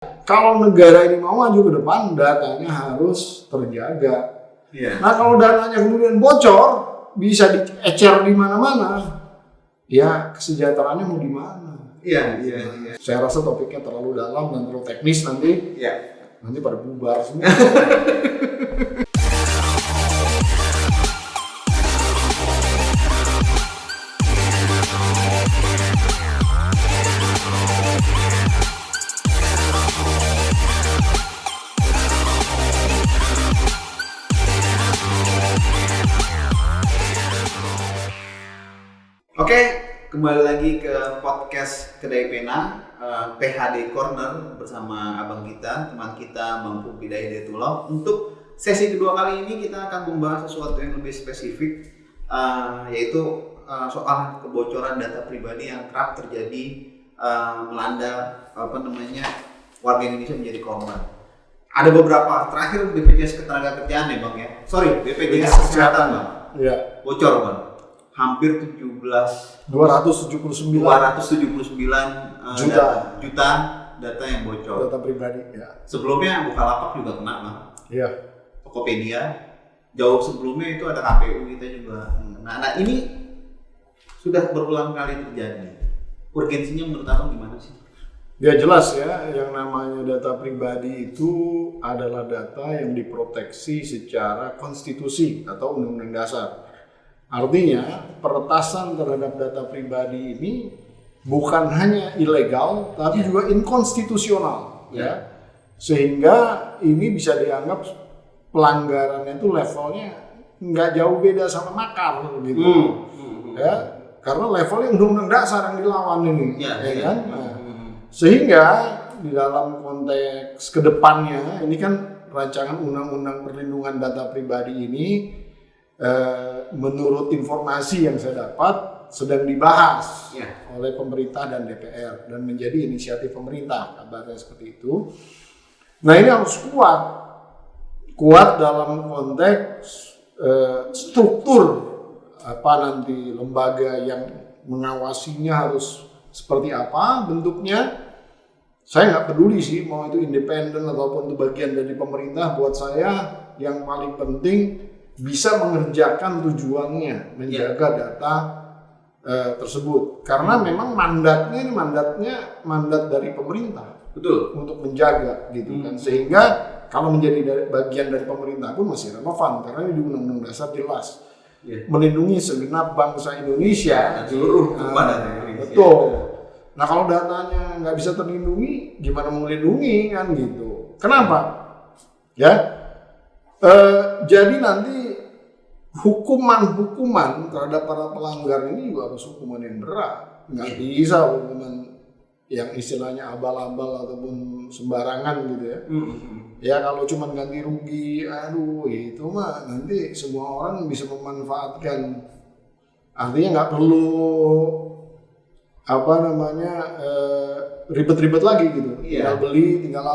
Kalau negara ini mau maju ke depan, datanya harus terjaga. Iya. Nah kalau dananya kemudian bocor, bisa diecer di mana-mana, ya kesejahteraannya mau di mana? Iya. Saya rasa topiknya terlalu dalam dan terlalu teknis nanti. Iya. Nanti pada bubar semua. Oke, kembali lagi ke podcast Kedai Pena, PHD Corner bersama abang kita, teman kita Bang Pupi Hidayatullah. Untuk sesi kedua kali ini kita akan membahas sesuatu yang lebih spesifik, yaitu soal kebocoran data pribadi yang kerap terjadi melanda warga Indonesia menjadi korban. Ada beberapa, terakhir BPJS Ketenagakerjaan ya Bang ya? Sorry, BPJS Kesehatan Bang. Iya. Bocor Bang. Hampir 279 juta data yang bocor. data pribadi. Ya. Sebelumnya Bukalapak juga kena Bang. Iya. Tokopedia. Jauh sebelumnya itu ada KPU kita juga. Nah ini sudah berulang kali terjadi. Urgensinya menurut Abang gimana sih? Ya jelas ya, yang namanya data pribadi itu adalah data yang diproteksi secara konstitusi atau undang-undang dasar. Artinya peretasan terhadap data pribadi ini bukan hanya ilegal, tapi juga inkonstitusional, ya. Sehingga ini bisa dianggap pelanggarannya itu levelnya nggak jauh beda sama makar gitu, ya. Karena levelnya undang-undang dasar yang dilawan ini, ya kan. Nah, sehingga di dalam konteks kedepannya ini kan rancangan undang-undang perlindungan data pribadi ini. Menurut informasi yang saya dapat sedang dibahas oleh pemerintah dan DPR dan menjadi inisiatif pemerintah, kabarnya seperti itu. Nah ini harus kuat dalam konteks struktur nanti lembaga yang mengawasinya harus seperti apa bentuknya. Saya nggak peduli sih mau itu independen ataupun itu bagian dari pemerintah. Buat saya yang paling penting bisa mengerjakan tujuannya, menjaga data tersebut. Karena memang mandat dari pemerintah. Betul. Untuk menjaga gitu kan. Sehingga kalau menjadi bagian dari pemerintah pun masih relevan karena ini di Undang-Undang Dasar jelas. Melindungi segenap bangsa Indonesia dan seluruh kepada Indonesia. Betul. Nah kalau datanya nggak bisa terlindungi, gimana mau melindungi kan gitu. Kenapa? Ya. Jadi nanti hukuman terhadap para pelanggar ini juga harus hukuman yang berat. Nggak bisa hukuman yang istilahnya abal-abal ataupun sembarangan gitu ya. Ya kalau cuma ganti rugi, itu mah nanti semua orang bisa memanfaatkan. Artinya nggak perlu ribet-ribet lagi gitu. Tinggal beli, tinggal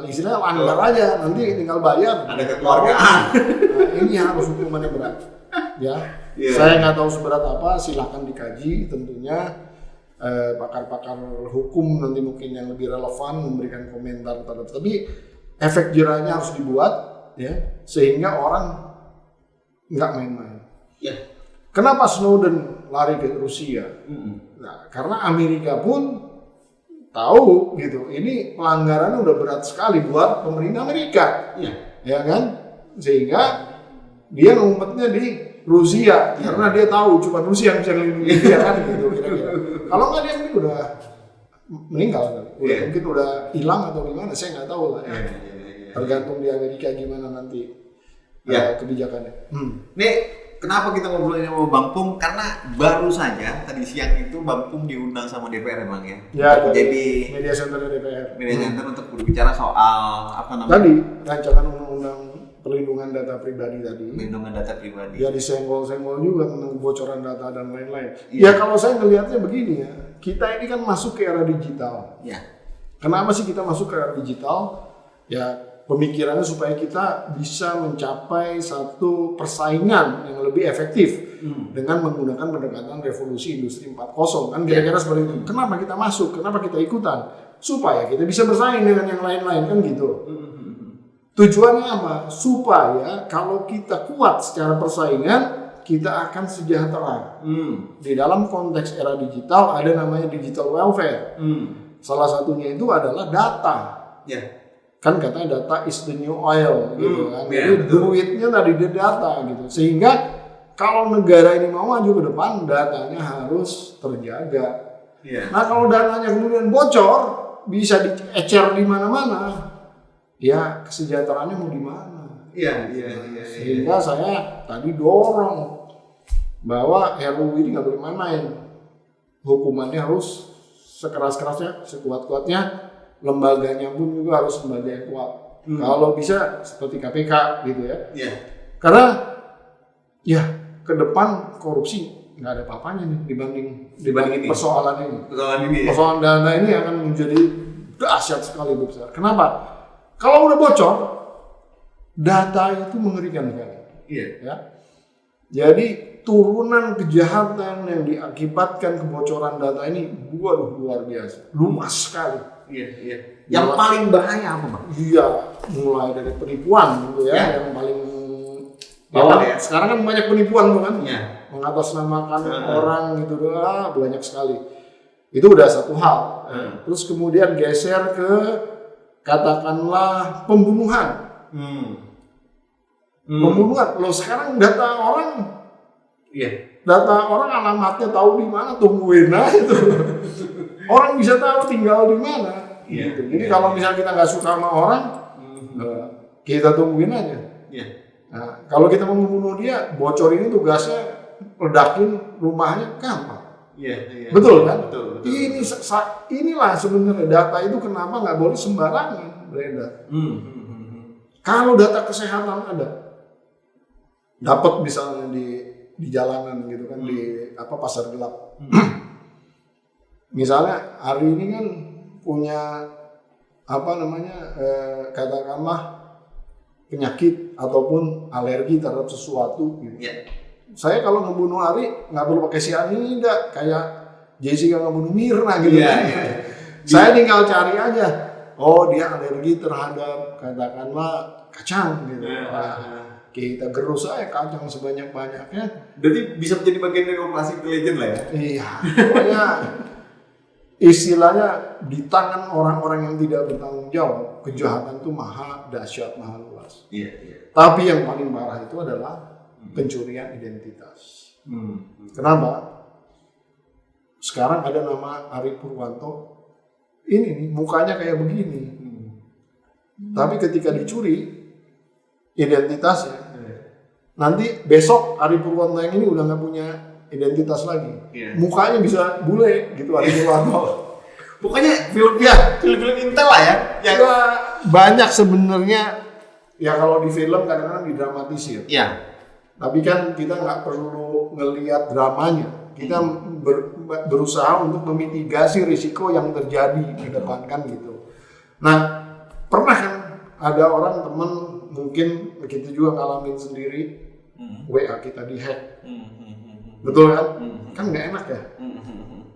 istilahnya langgar aja, nanti tinggal bayar. Ada kekeluargaan. Nah, ini harus hukumannya berat. Saya nggak tahu seberat apa, silahkan dikaji tentunya. Pakar-pakar hukum nanti mungkin yang lebih relevan memberikan komentar terhadap. Tapi efek jerahnya harus dibuat, ya, sehingga orang nggak main-main. Kenapa Snowden lari ke Rusia? Nah, karena Amerika pun tahu gitu, ini pelanggarannya udah berat sekali buat pemerintah Amerika, ya kan? Sehingga dia ngumpetnya di Rusia karena dia tahu cuma Rusia yang bisa melindungi dia kan gitu kira-kira. Kalau nggak dia mungkin udah meninggal, mungkin udah hilang atau gimana, saya nggak tahu lah. Tergantung di Amerika gimana nanti kebijakannya. Nih. Kenapa kita ngobrolin sama Bang Pung? Karena baru saja tadi siang itu Bang Pung diundang sama DPR Bang ya. Jadi media center DPR. Media center untuk berbicara soal Tadi rancangan undang-undang perlindungan data pribadi tadi. Perlindungan data pribadi. Ya disenggol-senggol juga tentang kebocoran data dan lain-lain. Ya kalau saya ngelihatnya begini ya, kita ini kan masuk ke era digital. Kenapa sih kita masuk ke era digital? Ya pemikirannya supaya kita bisa mencapai satu persaingan yang lebih efektif dengan menggunakan pendekatan revolusi industri 4.0 kan kira-kira seperti itu. Kenapa kita masuk? Kenapa kita ikutan? supaya kita bisa bersaing dengan yang lain-lain kan gitu. Tujuannya apa? Supaya kalau kita kuat secara persaingan, kita akan sejahtera. Di dalam konteks era digital ada namanya digital welfare. Salah satunya itu adalah data. Kan katanya data is the new oil gitu kan. Jadi duitnya dari data gitu. Sehingga kalau negara ini mau maju ke depan, datanya harus terjaga. Nah kalau datanya kemudian bocor, bisa diecer di mana-mana, ya kesejahteraannya mau di mana? Sehingga saya tadi dorong bahwa RUU ini nggak boleh main-main. Hukumannya harus sekeras-kerasnya, sekuat-kuatnya. Lembaganya pun juga harus lembaga yang kuat. Kalau bisa seperti KPK gitu ya. Karena ya ke depan korupsi nggak ada apa-apanya nih dibanding persoalan ini. Persoalan dana ini akan menjadi dahsyat sekali besar. Kenapa? Kalau udah bocor, data itu mengerikan sekali. Ya. Jadi turunan kejahatan yang diakibatkan kebocoran data ini luar biasa, luas sekali. Yang paling bahaya apa, Bang? Iya, mulai dari penipuan gitu ya, yang paling bawah ya. Sekarang kan banyak penipuan tuh kan, mengatasnamakan orang gitu doang, banyak sekali. Itu udah satu hal. Terus kemudian geser ke katakanlah pembunuhan. Pembunuhan. Loh sekarang data orang alamatnya tahu di mana, tungguin aja itu. Orang bisa tahu tinggal di mana. Gitu. Jadi kalau misalnya kita nggak suka sama orang, kita tungguin aja. Nah, kalau kita mau membunuh dia, bocor ini tugasnya ledakin rumahnya gampang. Betul kan? Betul. Inilah sebenarnya data itu kenapa nggak boleh sembarangan beredar. Kalau data kesehatan ada, dapat misalnya di jalanan gitu kan, di pasar gelap. Misalnya hari ini kan punya katakanlah penyakit ataupun alergi terhadap sesuatu gitu. Saya kalau ngebunuh Ari nggak perlu pakai cyanida kayak Jessica ngebunuh Mirna gitu. Saya tinggal cari aja. Oh dia alergi terhadap katakanlah kacang gitu. Kita gerus aja kacang sebanyak-banyaknya. Berarti bisa menjadi bagian dari operasi intelijen lah ya? Iya, pokoknya istilahnya di tangan orang-orang yang tidak bertanggung jawab, kejahatan itu maha dahsyat, maha luas. Tapi yang paling parah itu adalah pencurian identitas. Kenapa? Sekarang ada nama Ari Purwanto, ini nih, mukanya kayak begini. Tapi ketika dicuri identitasnya, nanti besok Ari Purwanto yang ini udah nggak punya identitas lagi. Mukanya bisa bule gitu Ari Purwanto. Pokoknya film-film Intel lah ya. Ya banyak sebenarnya. Ya kalau di film kadang-kadang didramatisir. Tapi kan kita nggak perlu ngelihat dramanya. Kita berusaha untuk memitigasi risiko yang terjadi ke depan kan gitu. Nah, pernah kan ada orang teman mungkin kita juga ngalamin sendiri WA kita dihack. Betul kan? Kan nggak enak ya.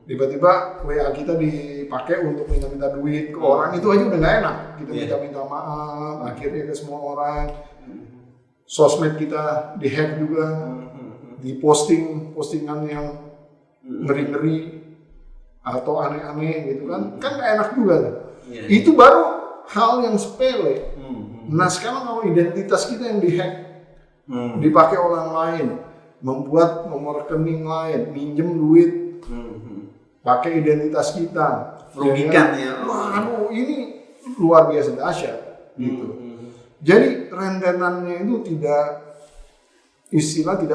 Tiba-tiba WA kita dipakai untuk minta-minta duit ke orang, itu aja udah nggak enak. Kita minta maaf, akhirnya ke semua orang. Sosmed kita dihack juga, postingan yang ngeri-ngeri atau aneh-aneh gitu kan nggak enak juga kan. Itu baru hal yang sepele. Nah sekarang kalau identitas kita yang dihack, dipakai orang lain, membuat nomor rekening lain, minjem duit, pakai identitas kita, merugikan ya. Waduh, ini luar biasa dahsyat gitu. Jadi rentenannya itu tidak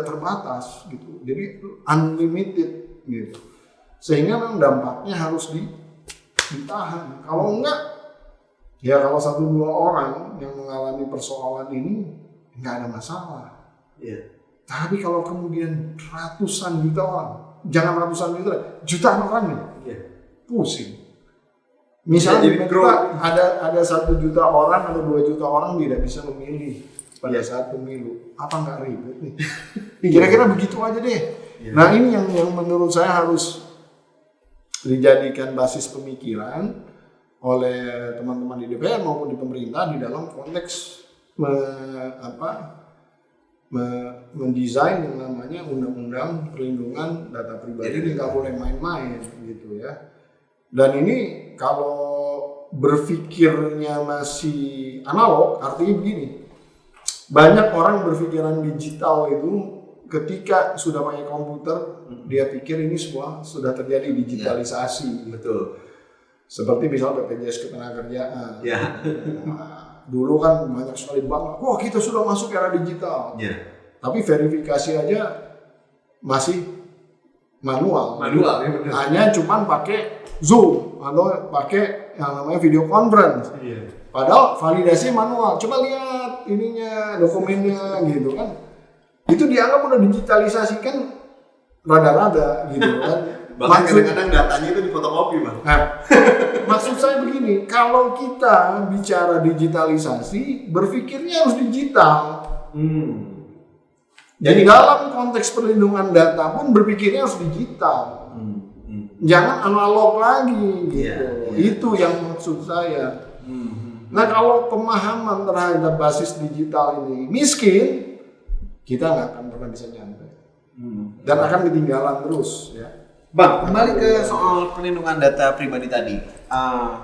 terbatas gitu. Jadi unlimited gitu. Sehingga memang dampaknya harus ditahan. Kalau enggak, ya kalau 1-2 orang yang mengalami persoalan ini nggak ada masalah. Tapi kalau kemudian ratusan juta orang, jangan ratusan juta, jutaan orang nih, pusing. Misalnya ada 1 juta orang atau 2 juta orang tidak bisa memilih pada saat pemilu, apa nggak ribet nih? Kira-kira begitu aja deh. Nah ini yang menurut saya harus dijadikan basis pemikiran oleh teman-teman di DPR maupun di pemerintah di dalam konteks mendesain yang namanya undang-undang perlindungan data pribadi. Ini nggak boleh main-main gitu ya. Dan ini kalau berpikirnya masih analog, artinya begini, banyak orang berpikiran digital itu ketika sudah pakai komputer, dia pikir ini semua sudah terjadi digitalisasi. Betul. Seperti misalnya BPJS Ketenagakerjaan. Ya. Nah, dulu kan banyak sekali bangga, wah kita sudah masuk era digital. Ya. Tapi verifikasi aja masih manual. Manual, ya benar. Hanya cuman pakai Zoom atau pakai yang namanya video conference. Iya. Padahal validasi manual. Coba lihat ininya, dokumennya gitu kan. Itu dianggap udah digitalisasi kan rada-rada gitu kan. Bahkan kadang-kadang datanya itu difotokopi, Bang. Nah, maksud saya begini, kalau kita bicara digitalisasi, berpikirnya harus digital. Jadi dalam konteks perlindungan data pun berpikirnya harus digital. Jangan analog lagi gitu. Itu yang maksud saya. Nah, kalau pemahaman terhadap basis digital ini miskin, kita nggak akan pernah bisa nyampe. Dan akan ketinggalan terus ya. Bang, kembali ke soal perlindungan data pribadi tadi.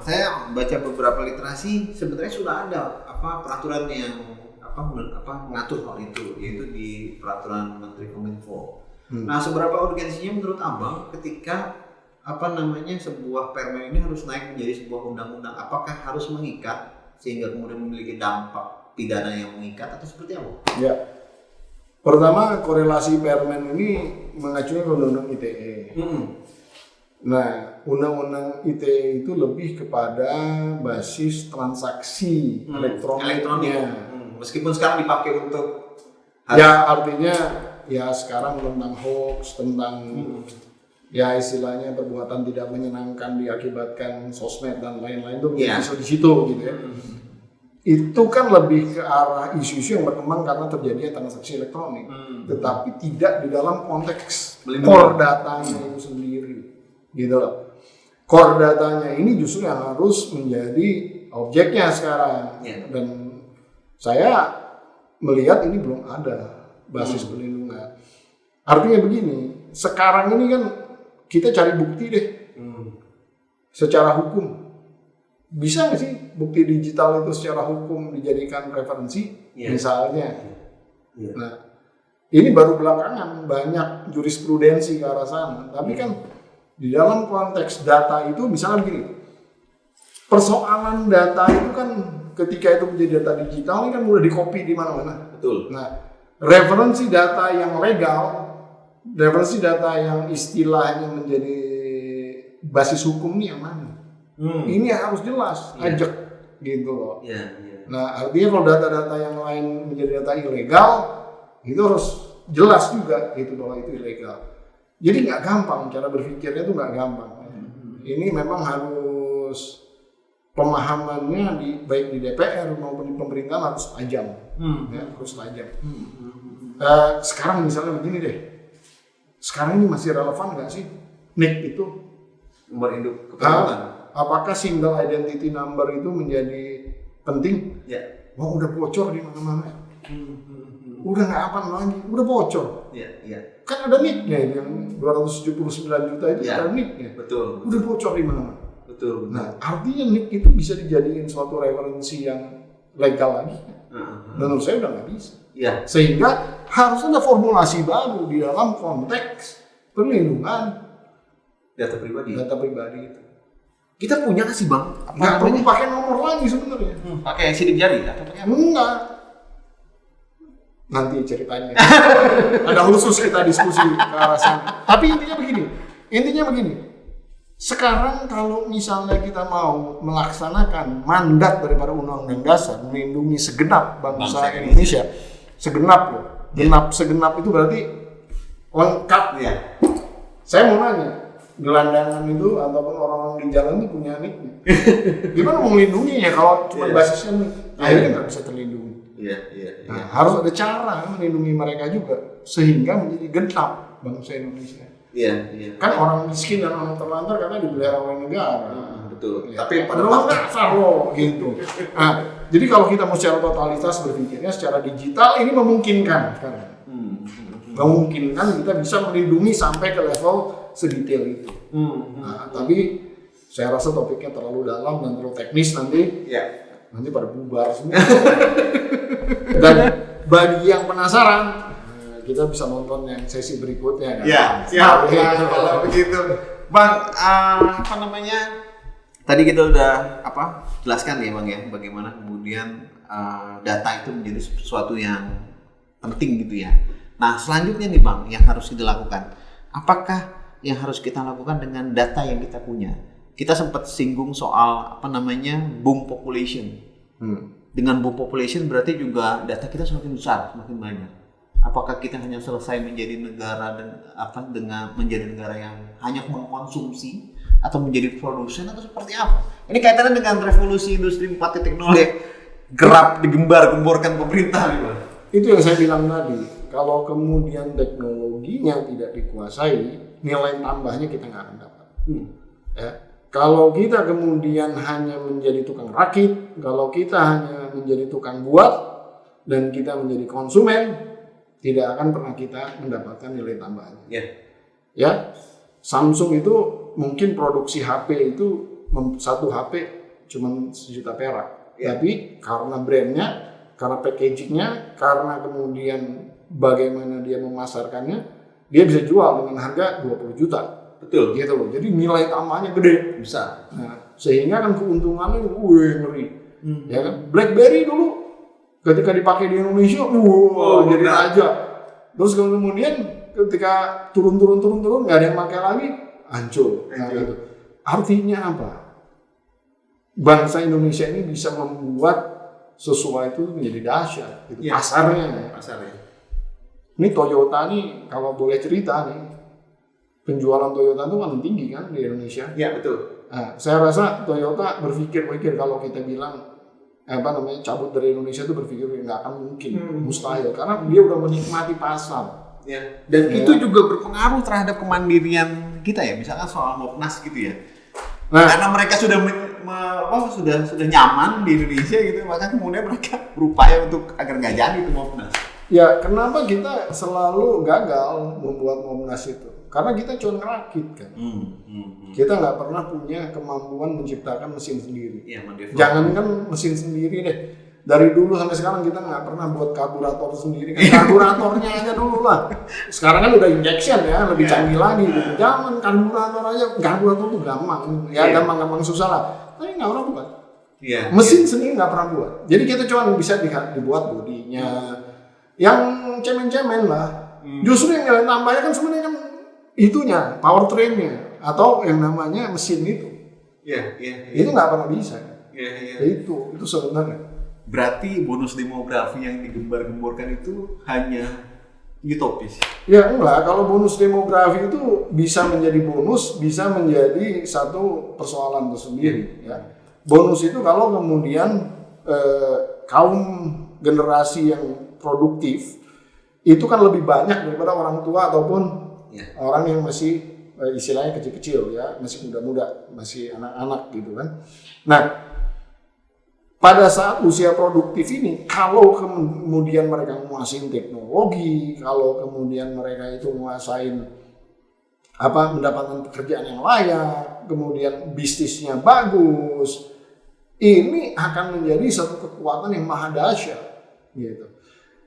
Saya baca beberapa literasi, sebenarnya sudah ada peraturan yang mengatur hal itu, yaitu di peraturan Menteri Kominfo. Nah, seberapa urgensinya menurut Abang ketika sebuah permen ini harus naik menjadi sebuah undang-undang? Apakah harus mengikat sehingga kemudian memiliki dampak pidana yang mengikat atau seperti apa? Ya. Pertama, korelasi permen ini mengacu ke undang-undang ITE. Nah, undang-undang ITE itu lebih kepada basis transaksi elektroniknya. Meskipun sekarang dipakai untuk ya artinya ya sekarang tentang hoax, tentang ya istilahnya perbuatan tidak menyenangkan diakibatkan sosmed dan lain-lain itu bisa di situ gitu ya. Itu kan lebih ke arah isu-isu yang berkembang karena terjadinya transaksi elektronik, tetapi tidak di dalam konteks core datanya itu sendiri, gitu loh. Core datanya ini justru yang harus menjadi objeknya sekarang, dan saya melihat ini belum ada basis perlindungan. Artinya begini, sekarang ini kan kita cari bukti deh, secara hukum. Bisa nggak sih bukti digital itu secara hukum dijadikan referensi, misalnya? Nah, ini baru belakangan banyak jurisprudensi ke arah sana. Tapi kan di dalam konteks data itu, misalnya begini, persoalan data itu kan ketika itu menjadi data digital ini kan mudah di-copy di mana-mana. Betul. Nah, referensi data yang legal, referensi data yang istilahnya menjadi basis hukum ini yang mana? Ini harus jelas, ajak gitu loh. Nah, artinya kalau data-data yang lain menjadi data ilegal, itu harus jelas juga gitu bahwa itu ilegal. Jadi nggak gampang, cara berpikirnya itu nggak gampang. Ini memang harus pemahamannya baik di DPR maupun di pemerintahan harus tajam, ya, harus tajam. Sekarang misalnya begini deh, sekarang ini masih relevan nggak sih NIK itu? Nomor induk kependudukan. Apakah single identity number itu menjadi penting? Ya. Wah, udah bocor di mana-mana. Udah nggak aman lagi, udah bocor. Iya. Kan ada NIK-nya yang 279 juta itu ada NIK-nya. Betul. Udah bocor di mana-mana. Betul. Nah, artinya NIK itu bisa dijadikan suatu referensi yang legal lagi. Menurut saya udah nggak bisa. Iya. Sehingga harus ada formulasi baru di dalam konteks perlindungan data pribadi. Data pribadi itu. Kita punya nggak sih, Bang? Nggak perlu pakai nomor lagi sebenarnya. Pakai sidik jari atau pakai apa? Enggak. Nanti ceritanya. Ada khusus kita diskusi ke arah sana. Tapi intinya begini. Sekarang kalau misalnya kita mau melaksanakan mandat daripada Undang-Undang Dasar melindungi segenap bangsa Indonesia, segenap loh. Segenap itu berarti lengkap ya. Saya mau nanya, gelandangan itu ataupun orang-orang di jalan itu punya NIK. Gimana mau melindunginya kalau cuma basisnya NIK? Akhirnya nggak bisa terlindungi. Iya. Nah, harus ada cara melindungi mereka juga sehingga menjadi genap bangsa Indonesia. Iya. Kan orang miskin dan orang terlantar karena dipelihara oleh negara. betul. Ya. Tapi pada Menurut fakta kasar loh gitu. Nah, jadi kalau kita mau secara totalitas berpikirnya secara digital ini memungkinkan sekarang. Memungkinkan kita bisa melindungi sampai ke level sedetail itu. Nah, tapi saya rasa topiknya terlalu dalam dan terlalu teknis nanti. ya. Nanti pada bubar semua. Dan bagi yang penasaran, kita bisa nonton yang sesi berikutnya kan. Ya, siap. Nah, Kalau begitu, Bang, apa namanya? Tadi kita udah jelaskan ya, Bang ya, bagaimana kemudian data itu menjadi sesuatu yang penting gitu ya. Nah, selanjutnya nih, Bang, yang harus kita lakukan. Apakah yang harus kita lakukan dengan data yang kita punya? Kita sempat singgung soal boom population. Dengan boom population berarti juga data kita semakin besar, semakin banyak. Apakah kita hanya selesai menjadi negara dengan menjadi negara yang hanya mengkonsumsi atau menjadi produsen atau seperti apa? Ini kaitannya dengan revolusi industri 4.0 yang kerap digembar-gemborkan pemerintah nih, Bang. Itu yang saya bilang tadi. Kalau kemudian teknologinya tidak dikuasai, nilai tambahnya kita nggak akan dapat. Ya. Kalau kita kemudian hanya menjadi tukang rakit, kalau kita hanya menjadi tukang buat, dan kita menjadi konsumen, tidak akan pernah kita mendapatkan nilai tambahnya. Ya, Samsung itu mungkin produksi HP itu satu HP cuma 1 juta perak. Tapi karena brandnya, karena packagingnya, karena kemudian bagaimana dia memasarkannya, dia bisa jual dengan harga 20 juta. Betul. Gitu loh. Jadi nilai tambahnya gede, besar. Nah, sehingga kan keuntungannya ngeri. Ya kan? BlackBerry dulu ketika dipakai di Indonesia, jadi raja. Terus kemudian ketika turun nggak ada yang pakai lagi, hancur. Nah, gitu. Artinya apa? Bangsa Indonesia ini bisa membuat sesuatu itu menjadi dahsyat. Gitu. Pasarnya. Ini Toyota nih, kalau boleh cerita nih, penjualan Toyota itu paling tinggi kan di Indonesia. Iya, betul. Nah, saya rasa Toyota berpikir kalau kita bilang cabut dari Indonesia itu berpikir nggak akan mungkin, mustahil, karena dia udah menikmati pasar. Dan itu juga berpengaruh terhadap kemandirian kita ya, misalkan soal Mopnas gitu ya. Karena mereka sudah sudah nyaman di Indonesia gitu, maka kemudian mereka berupaya untuk agar nggak jadi itu Mopnas. Ya, kenapa kita selalu gagal membuat Mopnas itu? Karena kita cuma ngerakit kan. Kita nggak pernah punya kemampuan menciptakan mesin sendiri. Jangankan mesin sendiri deh. Dari dulu sampai sekarang kita nggak pernah buat karburator sendiri. Karburatornya aja dulu lah. Sekarang kan udah injection ya, lebih canggih lagi gitu. Jangan karburator tuh gampang. Ya gampang susah lah. Tapi nggak pernah buat. Mesin sendiri nggak pernah buat. Jadi kita cuma bisa dibuat bodinya. Yang cemen-cemen lah. Justru yang nilai tambahnya kan sebenarnya kan itunya, powertrainnya, atau yang namanya mesin itu. Itu nggak pernah bisa. Itu sebenarnya. Berarti bonus demografi yang digembar-gemborkan itu hanya utopis. Ya enggak, kalau bonus demografi itu bisa menjadi bonus, bisa menjadi satu persoalan tersendiri. Ya. Bonus itu kalau kemudian kaum generasi yang produktif itu kan lebih banyak daripada orang tua ataupun orang yang masih istilahnya kecil-kecil ya, masih muda-muda, masih anak-anak gitu kan. Nah, pada saat usia produktif ini, kalau kemudian mereka menguasai teknologi, kalau kemudian mereka itu menguasai mendapatkan pekerjaan yang layak, kemudian bisnisnya bagus, ini akan menjadi satu kekuatan yang maha dahsyat gitu.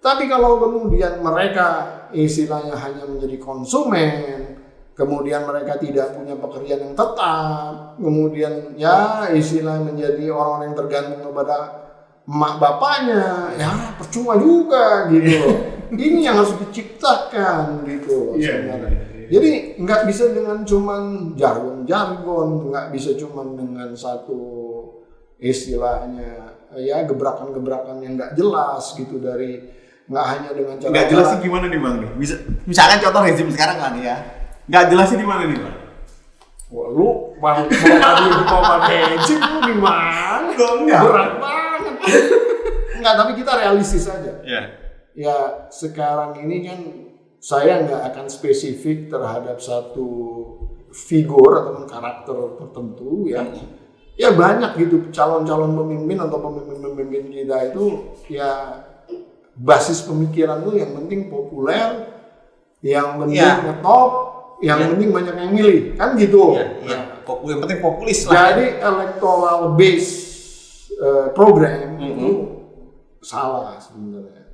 Tapi kalau kemudian mereka istilahnya hanya menjadi konsumen, kemudian mereka tidak punya pekerjaan yang tetap, kemudian ya istilah menjadi orang yang tergantung kepada emak bapaknya, ya percuma juga gitu. Ini yang harus diciptakan gitu sebenarnya. Jadi nggak bisa dengan cuman jargon, nggak bisa cuman dengan satu istilahnya ya gebrakan-gebrakan yang nggak jelas gitu dari nggak hanya dengan cara nggak jelas sih gimana nih Bang nih? Misalkan contoh rezim sekarang lah nih ya, nggak jelas sih di mana nih Bang? Wah lu mau pakai rezim lu gimana? Berat banget. Enggak, tapi kita realistis aja. Ya sekarang ini kan saya nggak akan spesifik terhadap satu figur ataupun karakter tertentu ya. ya banyak gitu calon-calon pemimpin atau pemimpin-pemimpin kita itu ya basis pemikiran tuh yang penting populer, yang penting ngetop, yang penting banyak yang milih, kan gitu. Yang penting populis lah. Jadi electoral base program itu salah sebenarnya.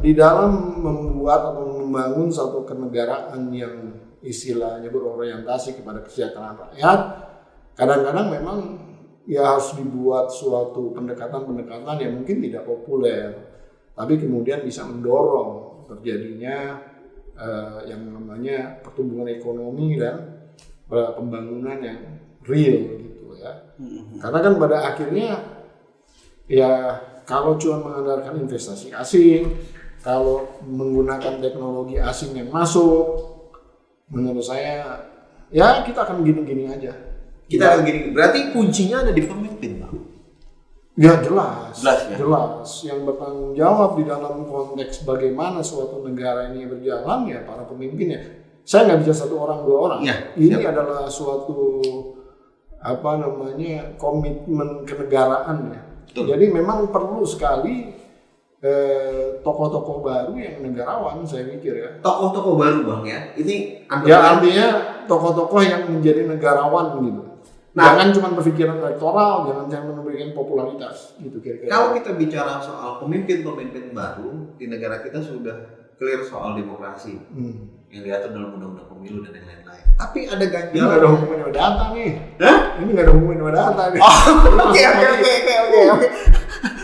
Di dalam membuat atau membangun satu kenegaraan yang istilahnya berorientasi kepada kesejahteraan rakyat, kadang-kadang memang ya harus dibuat suatu pendekatan-pendekatan yang mungkin tidak populer, tapi kemudian bisa mendorong terjadinya yang namanya pertumbuhan ekonomi dan pembangunan yang real gitu ya. Karena kan pada akhirnya ya kalau cuma mengandalkan investasi asing, kalau menggunakan teknologi asing yang masuk, menurut saya ya kita akan gini-gini aja. Kita akan gini. Berarti kuncinya ada di pemimpin, Bang. Ya jelas. Ya? Jelas. Yang bertanggung jawab di dalam konteks bagaimana suatu negara ini berjalan ya para pemimpinnya. Saya nggak bisa satu orang dua orang. Ini adalah suatu komitmen kenegaraan ya. Jadi memang perlu sekali tokoh-tokoh baru yang negarawan, saya pikir ya. Tokoh-tokoh baru, Bang ya. Ini artinya tokoh-tokoh yang menjadi negarawan gitu. Jangan cuma berpikiran elektoral, jangan memberikan popularitas gitu kira-kira. Kalau kita bicara soal pemimpin-pemimpin baru di negara kita sudah clear soal demokrasi yang diatur dalam undang-undang pemilu dan yang lain-lain. Tapi ada ganjalan. Ini nggak ada hubungan sama data nih. Ini nggak ada hubungan sama data nih. Oke.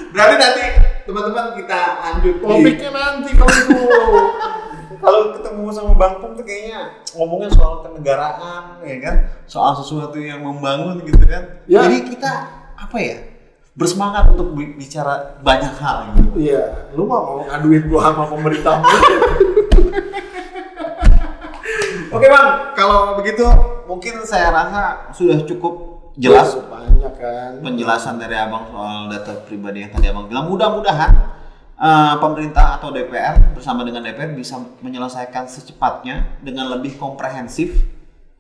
Berarti nanti teman-teman kita lanjut topiknya nanti kalau itu. Kalau ketemu sama Bang Pung tuh kayaknya ngomongnya soal kenegaraan, ya kan, soal sesuatu yang membangun gitu kan. Jadi kita bersemangat untuk bicara banyak hal gitu. Iya, lu mau ngaduin gua sama pemerintah. Oke Bang, kalau begitu mungkin saya rasa sudah cukup jelas banyak kan penjelasan dari Abang soal data pribadi yang tadi Abang bilang. Mudah-mudahan pemerintah atau DPR bersama dengan DPR bisa menyelesaikan secepatnya dengan lebih komprehensif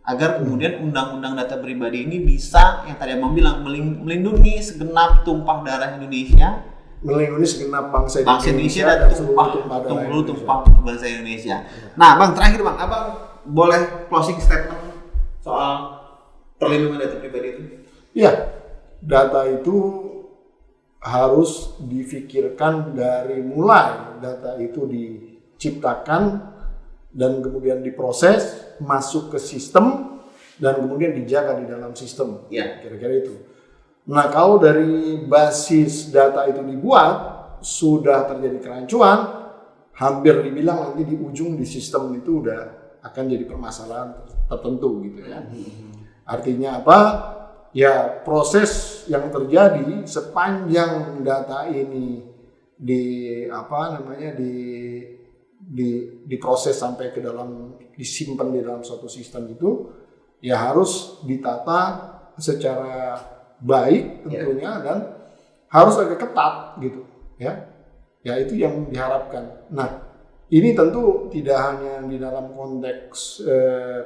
agar kemudian undang-undang data pribadi ini bisa yang tadi Abang bilang melindungi segenap tumpah darah Indonesia, melindungi segenap bangsa Indonesia dan tumpah bangsa Indonesia. Nah, Bang, terakhir Bang, Abang boleh closing statement soal perlindungan data pribadi itu? Iya, data itu harus difikirkan dari mulai data itu diciptakan dan kemudian diproses masuk ke sistem dan kemudian dijaga di dalam sistem. Kira-kira itu. Nah, kalau dari basis data itu dibuat sudah terjadi kerancuan, hampir dibilang nanti di ujung di sistem itu udah akan jadi permasalahan tertentu gitu ya. Artinya apa? Ya diproses yang terjadi sepanjang data ini diproses sampai ke dalam disimpan di dalam suatu sistem itu ya harus ditata secara baik tentunya dan harus agak ketat gitu ya. Ya itu yang diharapkan. Nah, ini tentu tidak hanya di dalam konteks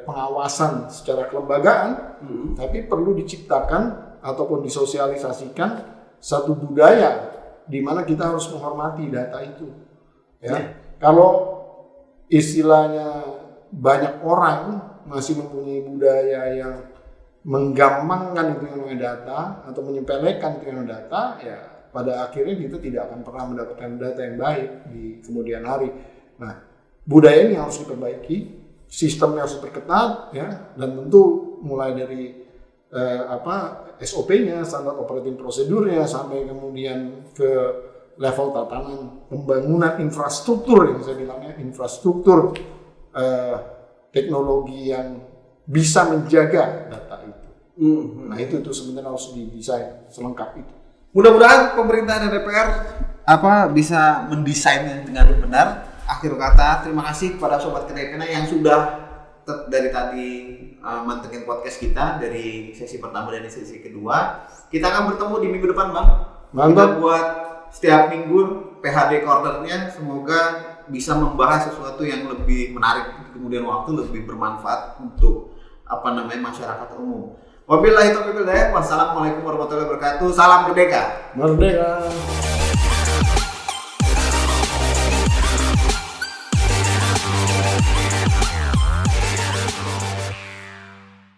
pengawasan secara kelembagaan, tapi perlu diciptakan ataupun disosialisasikan satu budaya di mana kita harus menghormati data itu. Ya, kalau istilahnya banyak orang masih mempunyai budaya yang menggampangkan itu yang namanya data atau menyepelekan itu yang namanya data, ya pada akhirnya kita tidak akan pernah mendapatkan data yang baik di kemudian hari. Nah, budaya ini harus diperbaiki, sistemnya harus diperketat, ya, dan tentu mulai dari SOP-nya, standar operating prosedurnya, sampai kemudian ke level tatanan pembangunan infrastruktur yang saya bilangnya infrastruktur teknologi yang bisa menjaga data itu. Nah, itu sebenarnya harus didesain selengkap itu. Mudah-mudahan pemerintah dan DPR bisa mendesainnya dengan benar. Akhir kata, terima kasih kepada Sobat Kedai Pena yang sudah dari tadi mantengin podcast kita dari sesi pertama dan sesi kedua. Kita akan bertemu di minggu depan, Bang. Kita buat setiap minggu PHD Corner-nya, semoga bisa membahas sesuatu yang lebih menarik kemudian waktu, lebih bermanfaat untuk masyarakat umum. Wabillahi taufiq wal hidayah. Wassalamualaikum warahmatullahi wabarakatuh. Salam merdeka. Merdeka.